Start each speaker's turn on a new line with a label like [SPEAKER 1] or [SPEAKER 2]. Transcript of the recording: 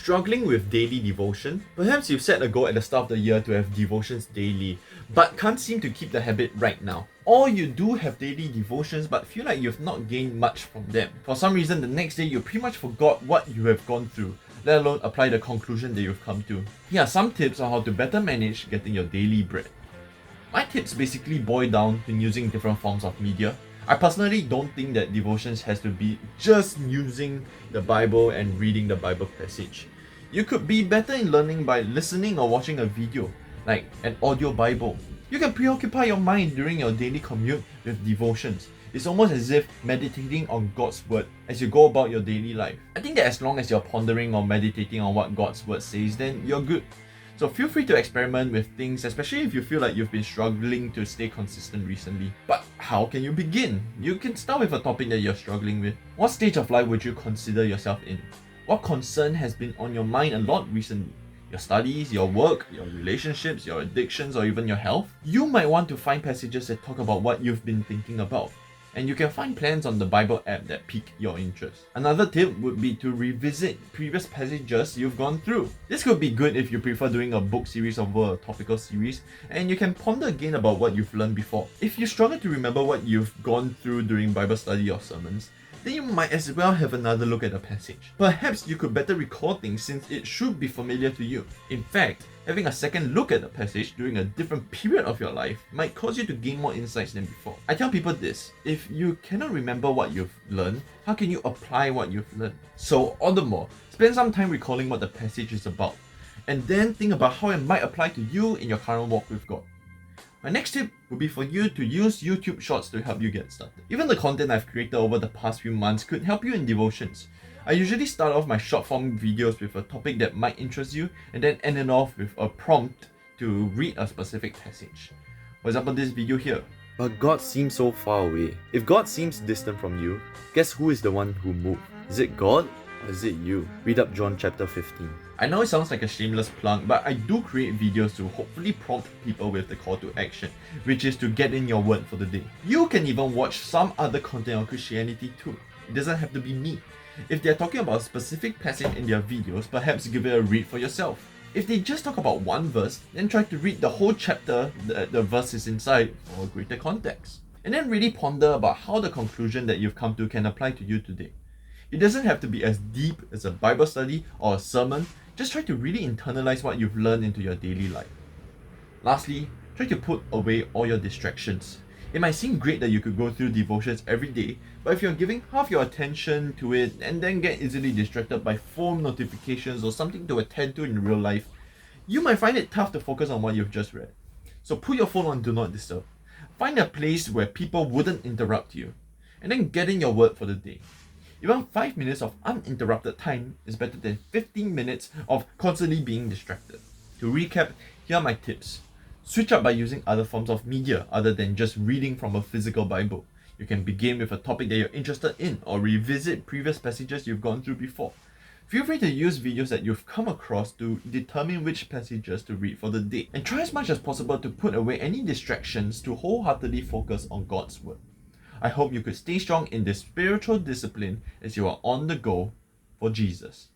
[SPEAKER 1] Struggling with daily devotion? Perhaps you've set a goal at the start of the year to have devotions daily, but can't seem to keep the habit right now. Or you do have daily devotions but feel like you've not gained much from them. For some reason, the next day you pretty much forgot what you have gone through, let alone apply the conclusion that you've come to. Here are some tips on how to better manage getting your daily bread. My tips basically boil down to using different forms of media. I personally don't think that devotions has to be just using the Bible and reading the Bible passage. You could be better in learning by listening or watching a video, like an audio Bible. You can preoccupy your mind during your daily commute with devotions. It's almost as if meditating on God's word as you go about your daily life. I think that as long as you're pondering or meditating on what God's word says, then you're good. So feel free to experiment with things, especially if you feel like you've been struggling to stay consistent recently. But how can you begin? You can start with a topic that you're struggling with. What stage of life would you consider yourself in? What concern has been on your mind a lot recently? Your studies, your work, your relationships, your addictions, or even your health? You might want to find passages that talk about what you've been thinking about. And you can find plans on the Bible app that pique your interest. Another tip would be to revisit previous passages you've gone through. This could be good if you prefer doing a book series over a topical series, and you can ponder again about what you've learned before. If you struggle to remember what you've gone through during Bible study or sermons, then you might as well have another look at the passage. Perhaps you could better recall things since it should be familiar to you. In fact, having a second look at the passage during a different period of your life might cause you to gain more insights than before. I tell people this: if you cannot remember what you've learned, how can you apply what you've learned? So, all the more, spend some time recalling what the passage is about, and then think about how it might apply to you in your current walk with God. My next tip would be for you to use YouTube Shorts to help you get started. Even the content I've created over the past few months could help you in devotions. I usually start off my short form videos with a topic that might interest you and then end it off with a prompt to read a specific passage. For example, this video here. But God seems so far away. If God seems distant from you, guess who is the one who moved? Is it God or is it you? Read up John chapter 15. I know it sounds like a shameless plug, but I do create videos to hopefully prompt people with the call to action, which is to get in your word for the day. You can even watch some other content on Christianity too. It doesn't have to be me. If they're talking about a specific passage in their videos, perhaps give it a read for yourself. If they just talk about one verse, then try to read the whole chapter that the verse is inside for greater context. And then really ponder about how the conclusion that you've come to can apply to you today. It doesn't have to be as deep as a Bible study or a sermon. Just try to really internalize what you've learned into your daily life. Lastly, try to put away all your distractions. It might seem great that you could go through devotions every day, but if you're giving half your attention to it and then get easily distracted by phone notifications or something to attend to in real life, you might find it tough to focus on what you've just read. So put your phone on Do Not Disturb. Find a place where people wouldn't interrupt you, and then get in your word for the day. Even 5 minutes of uninterrupted time is better than 15 minutes of constantly being distracted. To recap, here are my tips. Switch up by using other forms of media other than just reading from a physical Bible. You can begin with a topic that you're interested in or revisit previous passages you've gone through before. Feel free to use videos that you've come across to determine which passages to read for the day. And try as much as possible to put away any distractions to wholeheartedly focus on God's word. I hope you could stay strong in this spiritual discipline as you are on the go for Jesus.